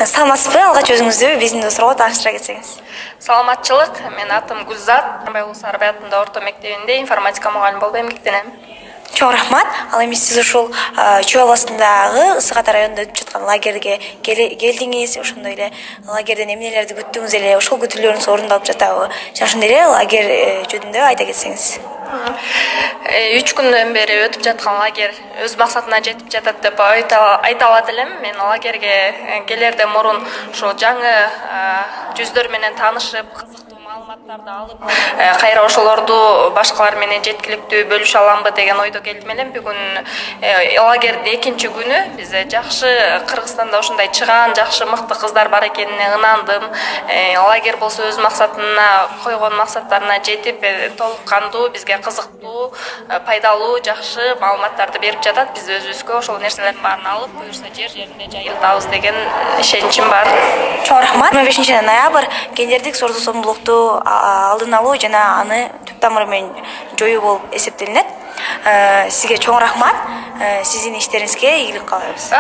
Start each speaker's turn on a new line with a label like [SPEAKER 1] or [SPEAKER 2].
[SPEAKER 1] Саламатсызбы? Алгач өзүңүздү биздин досторго тааныштыра кетсеңиз.
[SPEAKER 2] Саламатчылык. Мен атым Гүлзат. Улус Арбаятында орто мектебинде информатика мугалими болуп эмгектенем.
[SPEAKER 1] Чоң рахмат. Ал эми сиз ушул Чүй областындагы Ысык Ата районунда өтүп жаткан лагерге келдиңиз. Ошондой эле лагерден эмнелерди күттүңүз эле? Ошол күтүүлөрүңүз орундалып жатабы? Жана ошондой эле лагерь жөнүндө айта кетсеңиз.
[SPEAKER 2] 3 күндөн бери өтүп жаткан лагерь өз максатына жетип жатат деп айта алат элем. Мен лагерге келерден мурун ошо жаңы жүздөр менен таанышып, кызыктуу маалыматтарды алып, кайра ошолорду башкалар менен жеткиликтүү бөлүшө аламбы деген ойдо келдим элем. Бүгүн лагердин экинчи күнү бизде жакшы, Кыргызстанда ушундай чыгаан жакшы мыкты кыздар бар экенине ынандым. Лагерь болсо өз максатына койгон максаттарына жетип, толук кандуу, бизге кызыктуу, пайдалуу, жакшы маалыматтарды берип жатат. Биз өзүбүзгө ошол нерселердин баарын алып, буюрса жер жеринде жайылтабыз деген ишеничим бар.
[SPEAKER 1] Чоң рахмат. 25 ноябрь гендердик зордук зомбулукту алдын алуу жана аны түп тамыры менен жоюу болуп эсептелинет. Сизге чоң рахмат. Сиздин иштериңизге ийгилик каалайбыз.